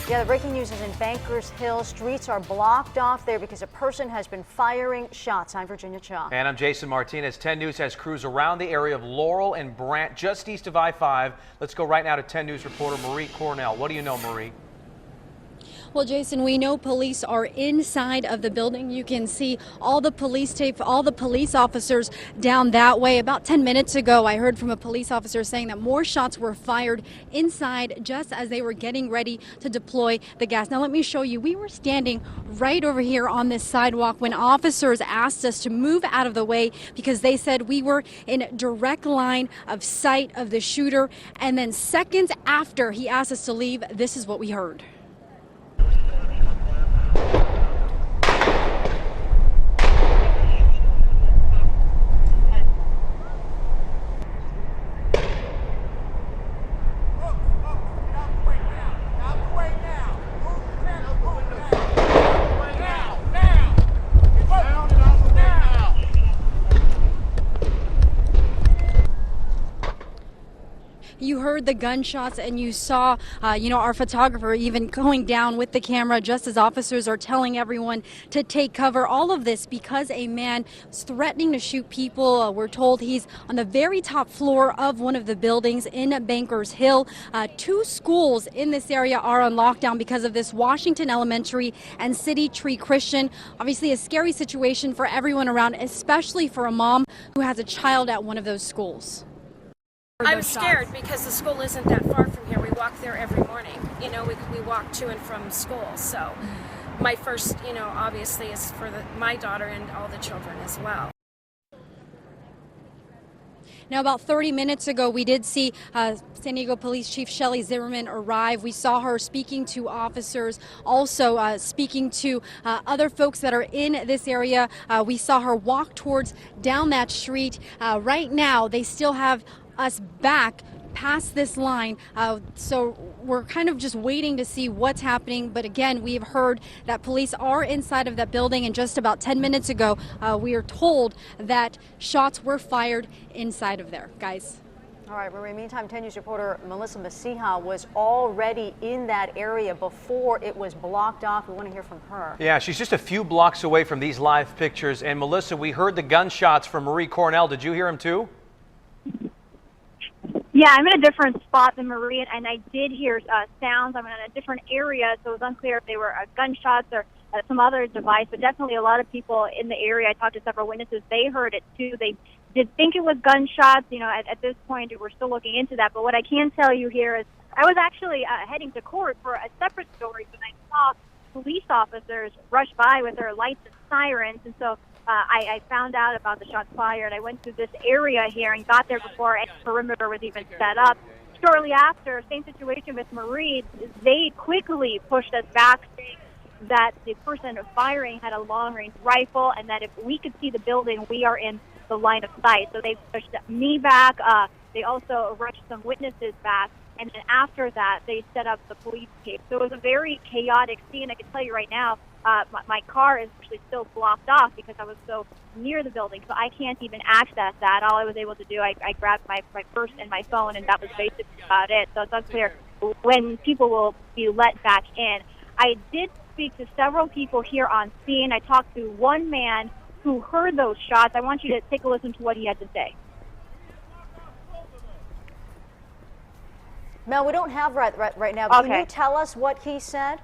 Yeah, the breaking news is in Bankers Hill. Streets are blocked off there because a person has been firing shots. I'm Virginia Cha. And I'm Jason Martinez. 10 News has crews around the area of Laurel and Brant, just east of I-5. Let's go right now to 10 News reporter Marie Cornell. What do you know, Marie? Well, Jason, we know police are inside of the building. You can see all the police tape, all the police officers down that way. About 10 minutes ago, I heard from a police officer saying that more shots were fired inside just as they were getting ready to deploy the gas. Now, let me show you. We were standing right over here on this sidewalk when officers asked us to move out of the way because they said we were in direct line of sight of the shooter. And then seconds after he asked us to leave, this is what we heard. You heard the gunshots and you saw, our photographer even going down with the camera just as officers are telling everyone to take cover. All of this because a man is threatening to shoot people. We're told he's on the very top floor of one of the buildings in Bankers Hill. Two schools in this area are on lockdown because of this: Washington Elementary and City Tree Christian. Obviously a scary situation for everyone around, especially for a mom who has a child at one of those schools. I was scared because the school isn't that far from here. We walk there every morning. We walk to and from school. So my first, obviously is for my daughter and all the children as well. Now, about 30 minutes ago, we did see San Diego Police Chief Shelley Zimmerman arrive. We saw her speaking to officers, also speaking to other folks that are in this area. We saw her walk down that street. Right now, they still have us back past this line, so we're kind of just waiting to see what's happening. But again, we've heard that police are inside of that building, and just about 10 minutes ago we are told that shots were fired inside of there. Guys. All right, Marie. Meantime, 10 News reporter Melissa Masiha was already in that area before it was blocked off. We want to hear from her. Yeah, she's just a few blocks away from these live pictures. And Melissa, we heard the gunshots from Marie Cornell. Did you hear them too? Yeah, I'm in a different spot than Marie, and I did hear sounds. I'm in a different area, so it was unclear if they were gunshots or some other device, but definitely a lot of people in the area. I talked to several witnesses. They heard it, too. They did think it was gunshots. At this point, we're still looking into that. But what I can tell you here is I was actually heading to court for a separate story when I saw police officers rush by with their lights and sirens, and so I found out about the shots fired. I went through this area here and got there before any perimeter was even set up. Shortly after, same situation with Marie, they quickly pushed us back, saying that the person firing had a long-range rifle and that if we could see the building, we are in the line of sight. So they pushed me back. They also rushed some witnesses back. And then after that, they set up the police tape. So it was a very chaotic scene. I can tell you right now, my car is actually still blocked off because I was so near the building. So I can't even access that. All I was able to do, I grabbed my purse and my phone, and that was basically about it. So it's unclear when people will be let back in. I did speak to several people here on scene. I talked to one man who heard those shots. I want you to take a listen to what he had to say. Mel, we don't have right now. Can Okay. you tell us what he said?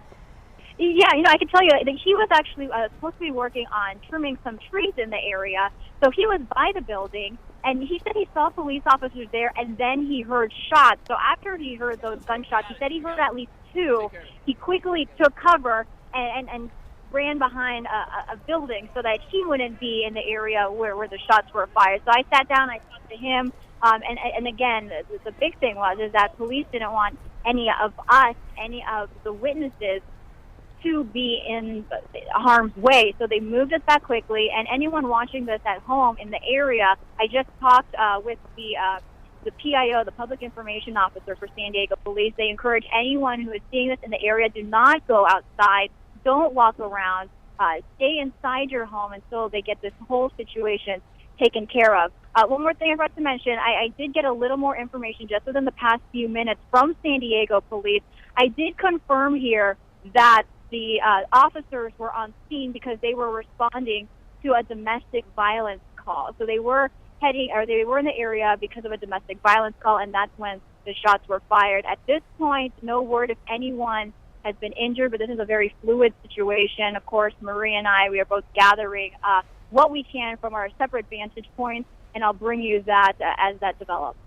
Yeah, I can tell you that he was actually supposed to be working on trimming some trees in the area. So he was by the building, and he said he saw police officers there, and then he heard shots. So after he heard those gunshots, he said he heard at least two. He quickly took cover and ran behind a building so that he wouldn't be in the area where the shots were fired. So I sat down, I talked to him. And again, the big thing is that police didn't want any of the witnesses to be in harm's way. So they moved us back quickly. And anyone watching this at home in the area, I just talked with the PIO, the Public Information Officer for San Diego Police. They encourage anyone who is seeing this in the area, do not go outside. Don't walk around. Stay inside your home until they get this whole situation taken care of. One more thing I forgot to mention, I did get a little more information just within the past few minutes from San Diego Police. I did confirm here that the officers were on scene because they were responding to a domestic violence call. So they were they were in the area because of a domestic violence call, and that's when the shots were fired. At this point, no word if anyone has been injured, but this is a very fluid situation. Of course, Marie and I, we are both gathering what we can from our separate vantage points, and I'll bring you that as that develops.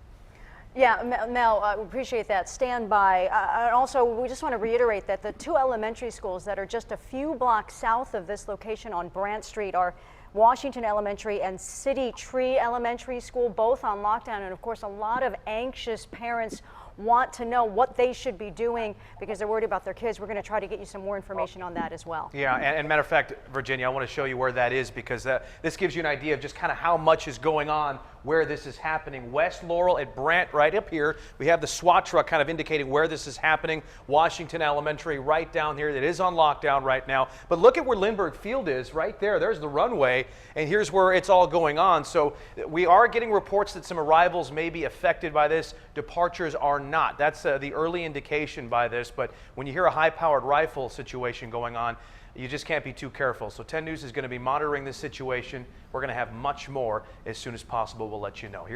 Yeah, Mel, we appreciate that. Stand by. And also, we just want to reiterate that the two elementary schools that are just a few blocks south of this location on Brant Street are Washington Elementary and City Tree Elementary School, both on lockdown. And of course, a lot of anxious parents want to know what they should be doing because they're worried about their kids. We're going to try to get you some more information on that as well. Yeah, and matter of fact, Virginia, I want to show you where that is because this gives you an idea of just kind of how much is going on where this is happening. West Laurel at Brant, right up here. We have the SWAT truck kind of indicating where this is happening. Washington Elementary right down here. It is on lockdown right now. But look at where Lindbergh Field is right there. There's the runway, and here's where it's all going on. So we are getting reports that some arrivals may be affected by this. Departures are not. That's the early indication by this. But when you hear a high-powered rifle situation going on, you just can't be too careful. So 10 News is going to be monitoring this situation. We're going to have much more as soon as possible. We'll let you know.